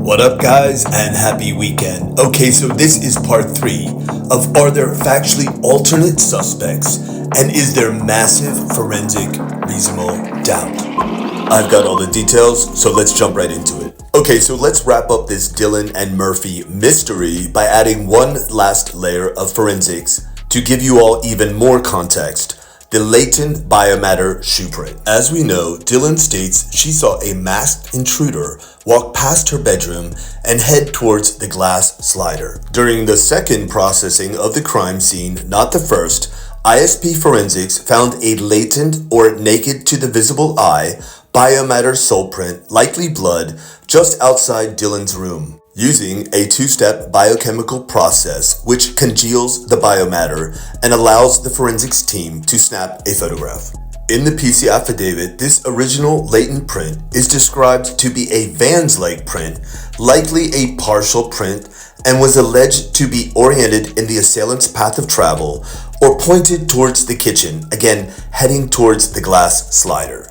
What up, guys, and happy weekend. Okay, so this is part 3 of Are There Factually Alternate Suspects, and Is There Massive Forensic Reasonable Doubt? I've got all the details, so let's jump right into it. Okay, so let's wrap up this Dylan and Murphy mystery by adding one last layer of forensics to give you all even more context. The latent biomatter shoe print. As we know, Dylan states she saw a masked intruder walk past her bedroom and head towards the glass slider. During the second processing of the crime scene, not the first, ISP Forensics found a latent or naked to the visible eye biomatter sole print, likely blood, just outside Dylan's room, using a two-step biochemical process which congeals the biomatter and allows the forensics team to snap a photograph. In the PC affidavit, this original latent print is described to be a Vans-like print, likely a partial print, and was alleged to be oriented in the assailant's path of travel or pointed towards the kitchen, again heading towards the glass slider.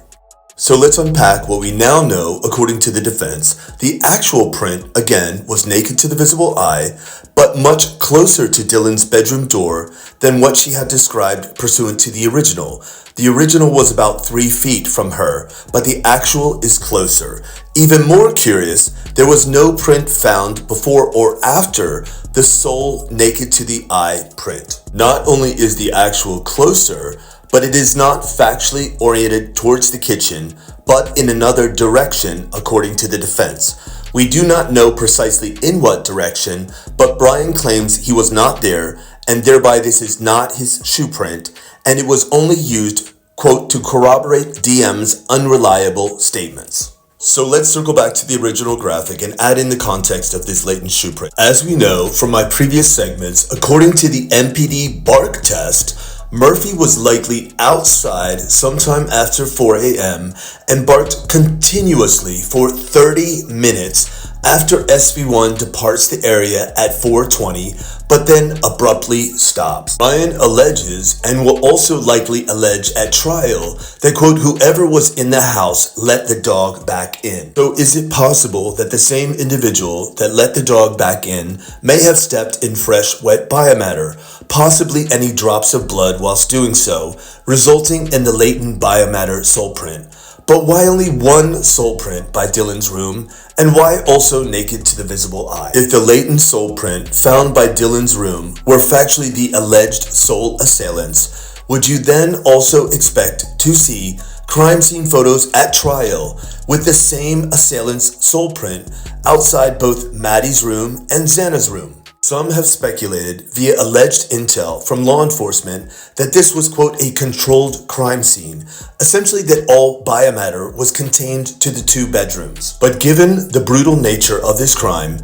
So let's unpack what we now know according to the defense. The actual print, again, was naked to the visible eye, but much closer to Dylan's bedroom door than what she had described pursuant to the original. The original was about 3 feet from her, but the actual is closer. Even more curious, there was no print found before or after the sole naked to the eye print. Not only is the actual closer, but it is not factually oriented towards the kitchen, but in another direction, according to the defense. We do not know precisely in what direction, but Brian claims he was not there, and thereby this is not his shoe print, and it was only used, quote, to corroborate DM's unreliable statements. So let's circle back to the original graphic and add in the context of this latent shoe print. As we know from my previous segments, according to the MPD bark test, Murphy was likely outside sometime after 4 a.m. and barked continuously for 30 minutes after SV1 departs the area at 4:20, but then abruptly stops. Brian alleges, and will also likely allege at trial, that, quote, whoever was in the house let the dog back in. So is it possible that the same individual that let the dog back in may have stepped in fresh, wet biomatter, possibly any drops of blood whilst doing so, resulting in the latent biomatter sole print? But why only one sole print by Dylan's room, and why also naked to the visible eye? If the latent sole print found by Dylan's room were factually the alleged sole assailants, would you then also expect to see crime scene photos at trial with the same assailant's sole print outside both Maddie's room and Xana's room? Some have speculated via alleged intel from law enforcement that this was, quote, a controlled crime scene, essentially that all biomatter was contained to the 2 bedrooms. But given the brutal nature of this crime,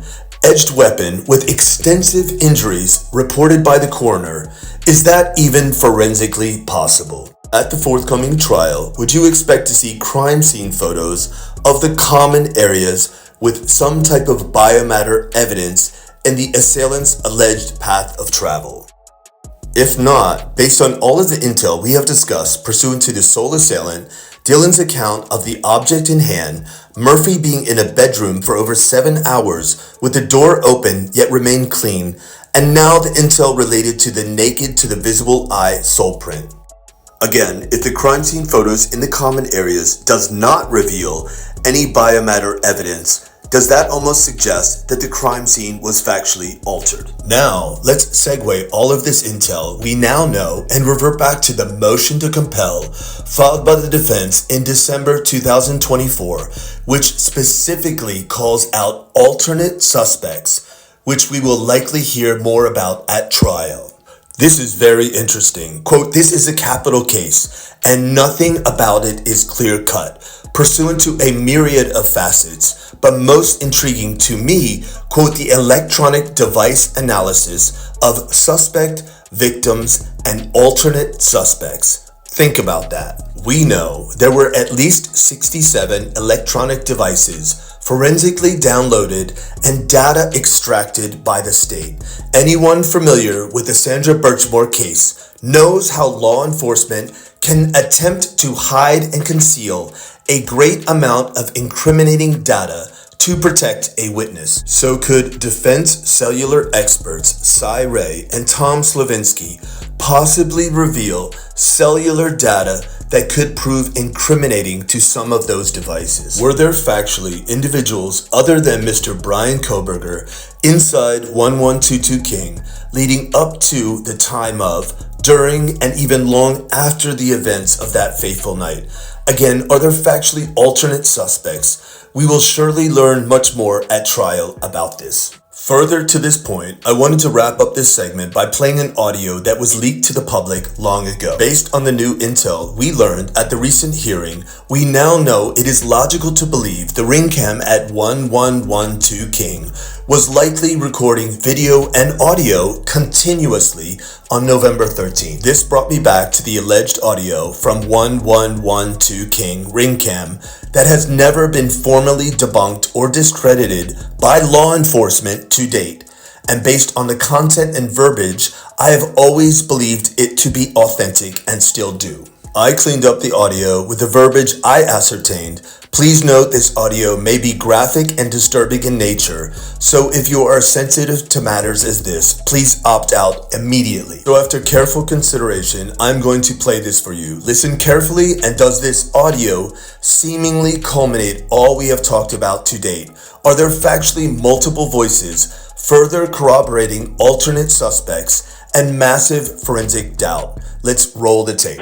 edged weapon with extensive injuries reported by the coroner, is that even forensically possible? At the forthcoming trial, would you expect to see crime scene photos of the common areas with some type of biomatter evidence and the assailant's alleged path of travel? If not, based on all of the intel we have discussed pursuant to the sole assailant, Dylan's account of the object in hand, Murphy being in a bedroom for over 7 hours with the door open yet remained clean, and now the intel related to the naked to the visible eye sole print. Again, if the crime scene photos in the common areas does not reveal any biomatter evidence, does that almost suggest that the crime scene was factually altered? Now, let's segue all of this intel we now know and revert back to the motion to compel filed by the defense in December 2024, which specifically calls out alternate suspects, which we will likely hear more about at trial. This is very interesting. Quote, this is a capital case, and nothing about it is clear-cut, pursuant to a myriad of facets, but most intriguing to me, quote, the electronic device analysis of suspect, victims, and alternate suspects. Think about that. We know there were at least 67 electronic devices forensically downloaded and data extracted by the state. Anyone familiar with the Sandra Birchmore case knows how law enforcement can attempt to hide and conceal a great amount of incriminating data to protect a witness. So could defense cellular experts Cy Ray and Tom Slavinsky possibly reveal cellular data that could prove incriminating to some of those devices? Were there factually individuals other than Mr. Bryan Kohberger inside 1122 King leading up to the time of, during, and even long after the events of that fateful night? Again, are there factually alternate suspects? We will surely learn much more at trial about this. Further to this point, I wanted to wrap up this segment by playing an audio that was leaked to the public long ago. Based on the new intel we learned at the recent hearing, we now know it is logical to believe the ring cam at 1112 King was likely recording video and audio continuously on November 13th. This brought me back to the alleged audio from 1112 King ring cam that has never been formally debunked or discredited by law enforcement to date. And based on the content and verbiage, I have always believed it to be authentic and still do. I cleaned up the audio with the verbiage I ascertained. Please note this audio may be graphic and disturbing in nature, so if you are sensitive to matters as this, please opt out immediately. So after careful consideration, I'm going to play this for you. Listen carefully, and does this audio seemingly culminate all we have talked about to date? Are there factually multiple voices, further corroborating alternate suspects, and massive forensic doubt? Let's roll the tape.